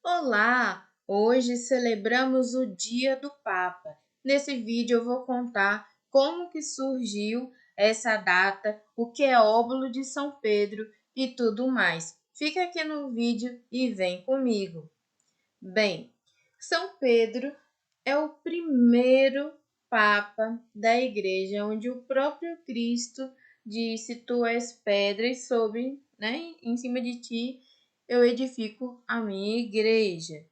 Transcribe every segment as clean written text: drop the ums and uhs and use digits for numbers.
Olá! Hoje celebramos o Dia do Papa. Nesse vídeo eu vou contar como que surgiu essa data, o que é óbolo de São Pedro e tudo mais. Fica aqui no vídeo e vem comigo. Bem, São Pedro é o primeiro Papa da Igreja, onde o próprio Cristo disse: Tu és pedra e sobre, em cima de ti eu edifico a minha igreja.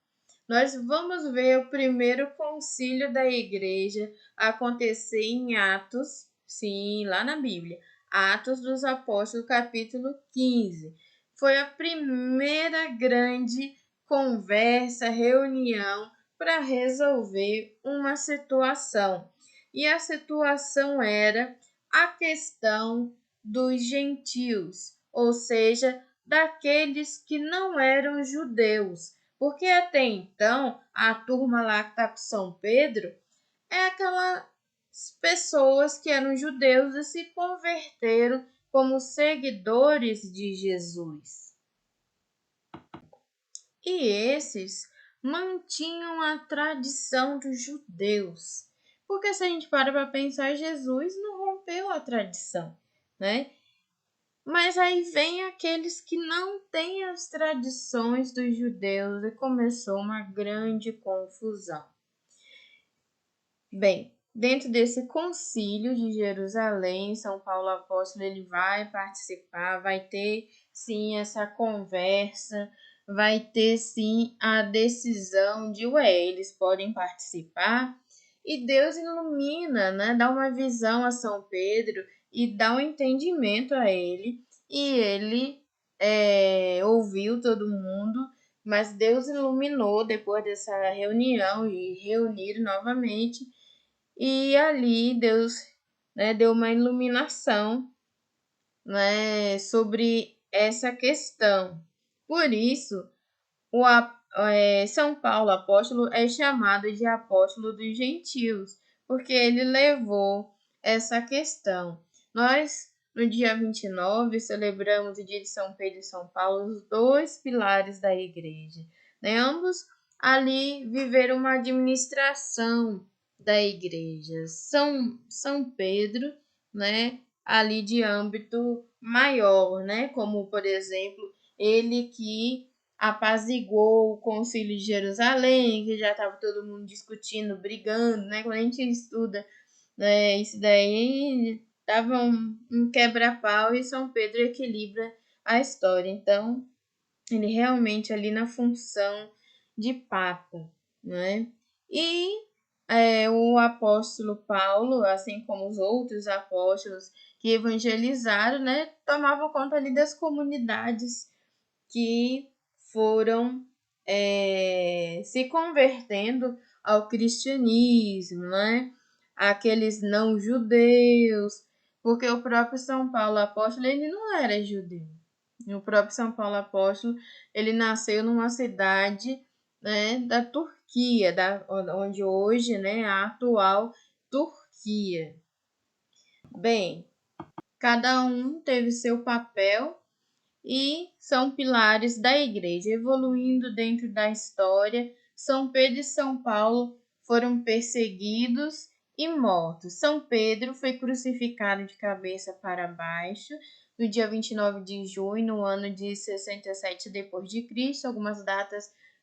Nós vamos ver o primeiro concílio da igreja acontecer em Atos, sim, lá na Bíblia. Atos dos Apóstolos, capítulo 15. Foi a primeira grande conversa, reunião para resolver uma situação. E a situação era a questão dos gentios, ou seja, daqueles que não eram judeus. Porque até então, a turma lá que está com São Pedro é aquelas pessoas que eram judeus e se converteram como seguidores de Jesus. E esses mantinham a tradição dos judeus. Porque se a gente para pensar, Jesus não rompeu a tradição, né? Mas aí vem aqueles que não têm as tradições dos judeus e começou uma grande confusão. Bem, dentro desse concílio de Jerusalém, São Paulo Apóstolo ele vai participar, vai ter sim essa conversa, vai ter sim a decisão de, eles podem participar, e Deus ilumina, né? Dá uma visão a São Pedro e dá um entendimento a ele, e ele ouviu todo mundo, mas Deus iluminou depois dessa reunião e reunir novamente, e ali Deus, deu uma iluminação, sobre essa questão. Por isso, São Paulo apóstolo é chamado de apóstolo dos gentios, porque ele levou essa questão. Nós, no dia 29, celebramos o dia de São Pedro e São Paulo, os dois pilares da igreja. Ambos ali viveram uma administração da igreja. São Pedro, ali de âmbito maior, como, por exemplo, ele que apaziguou o concílio de Jerusalém, que já estava todo mundo discutindo, brigando, Quando a gente estuda, isso daí dava um quebra-pau e São Pedro equilibra a história. Então, ele realmente ali na função de Papa, E o apóstolo Paulo, assim como os outros apóstolos que evangelizaram, tomavam conta ali das comunidades que foram se convertendo ao cristianismo, aqueles não judeus, porque o próprio São Paulo apóstolo ele não era judeu. O próprio São Paulo apóstolo ele nasceu numa cidade, da Turquia, onde hoje, a atual Turquia. Bem, cada um teve seu papel e são pilares da igreja. Evoluindo dentro da história, São Pedro e São Paulo foram perseguidos e mortos. São Pedro foi crucificado de cabeça para baixo no dia 29 de junho, no ano de 67 depois de Cristo.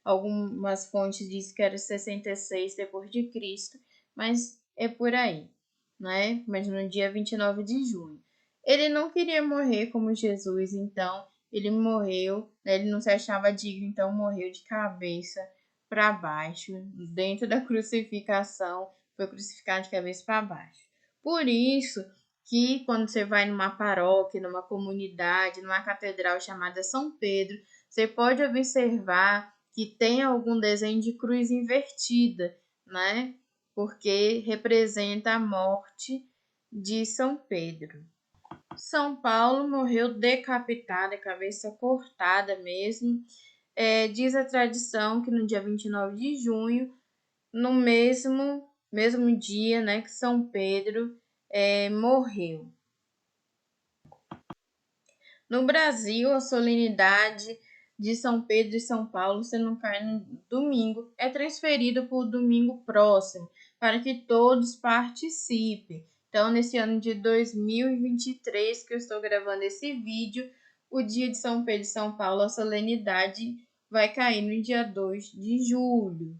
Algumas fontes dizem que era 66 depois de Cristo, mas é por aí, Mas no dia 29 de junho. Ele não queria morrer como Jesus, então ele morreu, ele não se achava digno, então morreu de cabeça para baixo, dentro da crucificação, foi crucificado de cabeça para baixo. Por isso que quando você vai numa paróquia, numa comunidade, numa catedral chamada São Pedro, você pode observar que tem algum desenho de cruz invertida, Porque representa a morte de São Pedro. São Paulo morreu decapitado, a cabeça cortada mesmo. Diz a tradição que no dia 29 de junho, no mesmo dia, que São Pedro morreu. No Brasil, a solenidade de São Pedro e São Paulo, se não cai no domingo, é transferido para o domingo próximo, para que todos participem. Então, nesse ano de 2023, que eu estou gravando esse vídeo, o dia de São Pedro e São Paulo, a solenidade vai cair no dia 2 de julho.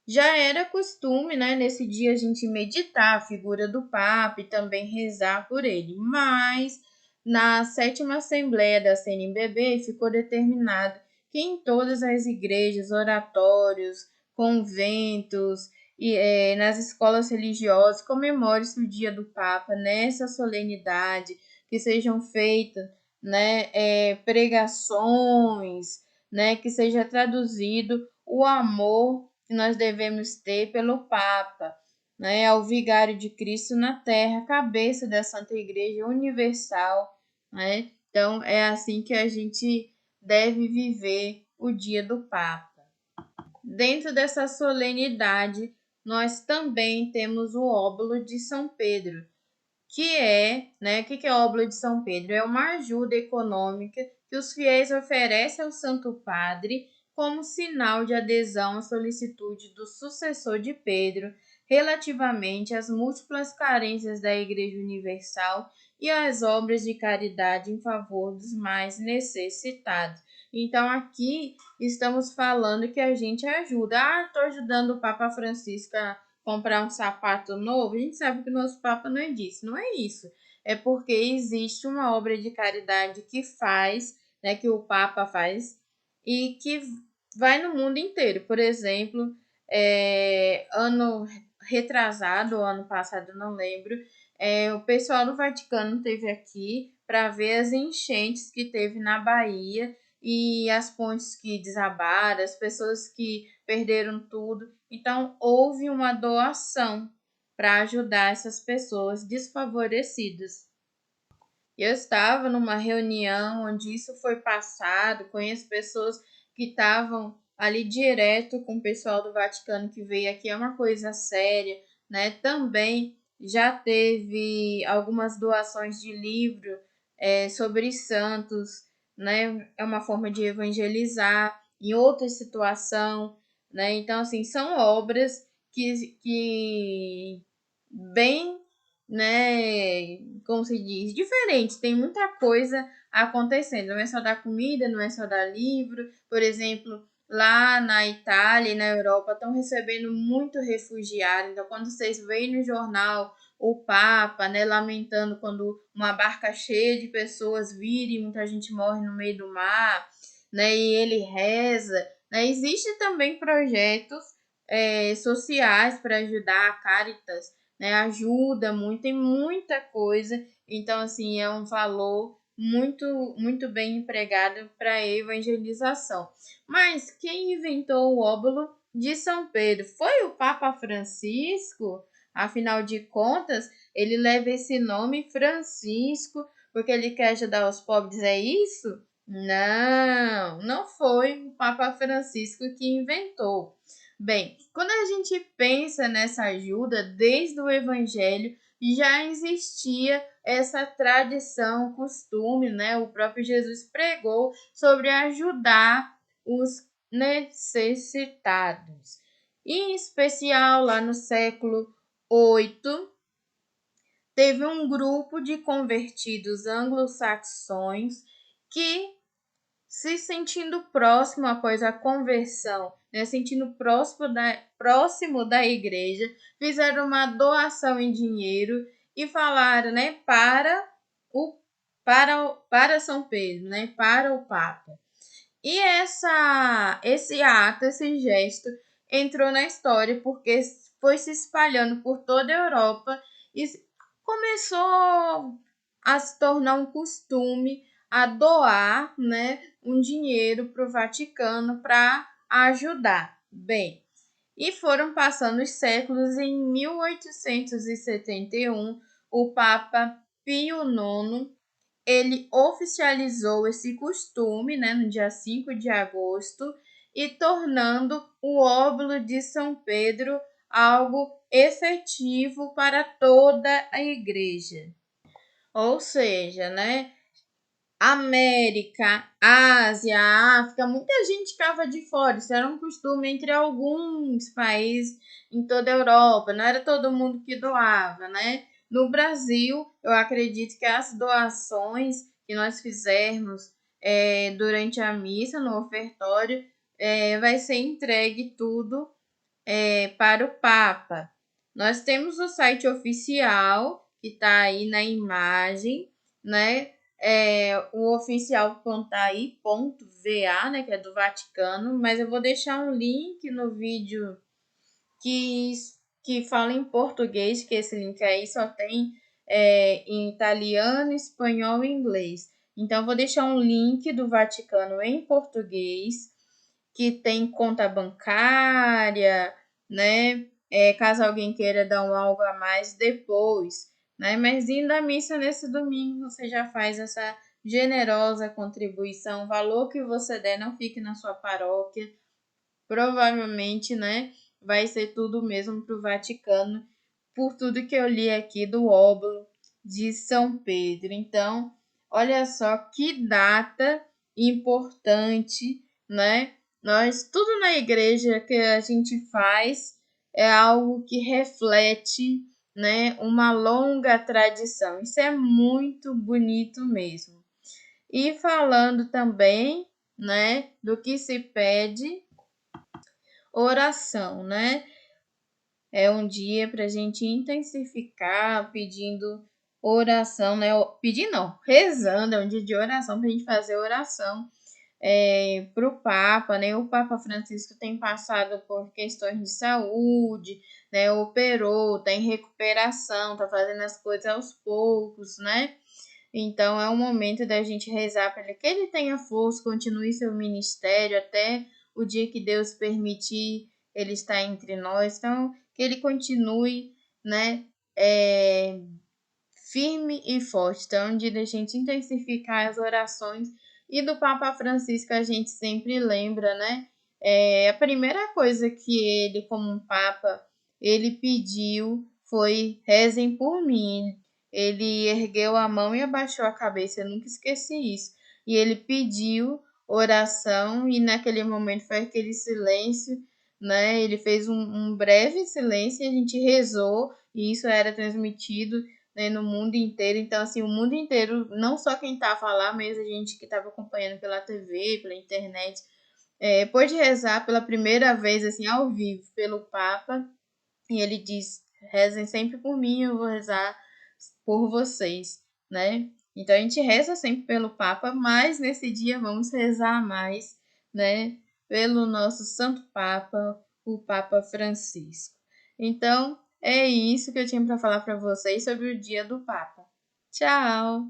Já era costume, né, nesse dia a gente meditar a figura do Papa e também rezar por ele, mas na sétima Assembleia da CNBB ficou determinado que em todas as igrejas, oratórios, conventos e nas escolas religiosas comemore-se o dia do Papa nessa solenidade, que sejam feitas, né, pregações, né, que seja traduzido o amor que nós devemos ter pelo Papa, né, ao Vigário de Cristo na Terra, cabeça da Santa Igreja Universal, né? Então é assim que a gente deve viver o dia do Papa. Dentro dessa solenidade, nós também temos o óbolo de São Pedro, que é, né, o que é o óbolo de São Pedro? É uma ajuda econômica que os fiéis oferecem ao Santo Padre como sinal de adesão à solicitude do sucessor de Pedro relativamente às múltiplas carências da Igreja Universal e às obras de caridade em favor dos mais necessitados. Então, aqui estamos falando que a gente ajuda. Estou ajudando o Papa Francisco a comprar um sapato novo. A gente sabe que o nosso Papa não é disso, não é isso. É porque existe uma obra de caridade que faz, né, que o Papa faz, e que vai no mundo inteiro. Por exemplo, ano retrasado, ou ano passado, não lembro, o pessoal do Vaticano esteve aqui para ver as enchentes que teve na Bahia e as pontes que desabaram, as pessoas que perderam tudo. Então, houve uma doação para ajudar essas pessoas desfavorecidas. Eu estava numa reunião onde isso foi passado, conheço pessoas que estavam ali direto com o pessoal do Vaticano que veio aqui, é uma coisa séria, né? Também já teve algumas doações de livro sobre santos, né? É uma forma de evangelizar em outra situação, né? Então, assim, são obras que bem, né, como se diz, diferente, tem muita coisa acontecendo, não é só dar comida, não é só dar livro, por exemplo, lá na Itália e na Europa estão recebendo muito refugiado, então quando vocês veem no jornal o Papa, né, lamentando quando uma barca cheia de pessoas vira e muita gente morre no meio do mar, né, e ele reza, né, existe também projetos sociais para ajudar a Caritas, né, ajuda muito, tem muita coisa. Então, assim, é um valor muito bem empregado para a evangelização. Mas quem inventou o óbolo de São Pedro foi o Papa Francisco. Afinal de contas, ele leva esse nome Francisco porque ele quer ajudar os pobres, é isso? Não, não foi o Papa Francisco que inventou. Bem, quando a gente pensa nessa ajuda, desde o Evangelho já existia essa tradição, costume, né? O próprio Jesus pregou sobre ajudar os necessitados. E, em especial, lá no século VIII, teve um grupo de convertidos anglo-saxões que, se sentindo próximo após a conversão, né, sentindo próximo da igreja, fizeram uma doação em dinheiro e falaram, né, para São Pedro, né, para o Papa. E esse ato, esse gesto, entrou na história porque foi se espalhando por toda a Europa e começou a se tornar um costume a doar, né, um dinheiro para o Vaticano para ajudar. Bem, e foram passando os séculos. Em 1871, o Papa Pio IX ele oficializou esse costume, né, no dia 5 de agosto, e tornando o óbolo de São Pedro algo efetivo para toda a igreja. Ou seja, né, América, Ásia, África, muita gente ficava de fora. Isso era um costume entre alguns países em toda a Europa. Não era todo mundo que doava, né? No Brasil, eu acredito que as doações que nós fizermos durante a missa, no ofertório, vai ser entregue tudo para o Papa. Nós temos o site oficial, que está aí na imagem, né? O oficial.ai.va, né? Que é do Vaticano, mas eu vou deixar um link no vídeo que, que fala em português, que esse link aí só tem em italiano, espanhol e inglês. Então, eu vou deixar um link do Vaticano em português, que tem conta bancária, né? Caso alguém queira dar um algo a mais depois, né? Mas indo à missa nesse domingo, você já faz essa generosa contribuição. O valor que você der não fique na sua paróquia. Provavelmente, né? Vai ser tudo mesmo para o Vaticano, por tudo que eu li aqui do óbolo de São Pedro. Então, olha só que data importante, né? Nós, tudo na igreja que a gente faz é algo que reflete, né, uma longa tradição. Isso é muito bonito mesmo. E falando também, né, do que se pede, oração, né? É um dia para a gente intensificar pedindo oração, né? Pedir não, rezando, é um dia de oração para a gente fazer oração para o Papa, né? O Papa Francisco tem passado por questões de saúde, né? Operou, está em recuperação, está fazendo as coisas aos poucos, né? Então é um momento da gente rezar para que ele tenha força, continue seu ministério até o dia que Deus permitir ele estar entre nós. Então, que ele continue, né, firme e forte. Então, é um dia da gente intensificar as orações. E do Papa Francisco a gente sempre lembra, né? A primeira coisa que ele, como um Papa, ele pediu foi rezem por mim. Ele ergueu a mão e abaixou a cabeça. Eu nunca esqueci isso. E ele pediu oração e naquele momento foi aquele silêncio, né? Ele fez um breve silêncio e a gente rezou e isso era transmitido, né, no mundo inteiro. Então, assim, o mundo inteiro, não só quem estava lá, mas a gente que estava acompanhando pela TV, pela internet, pôde rezar pela primeira vez, assim, ao vivo, pelo Papa. E ele diz: rezem sempre por mim, eu vou rezar por vocês, né? Então a gente reza sempre pelo Papa, mas nesse dia vamos rezar mais, né? Pelo nosso Santo Papa, o Papa Francisco. Então é isso que eu tinha para falar para vocês sobre o dia do Papa. Tchau!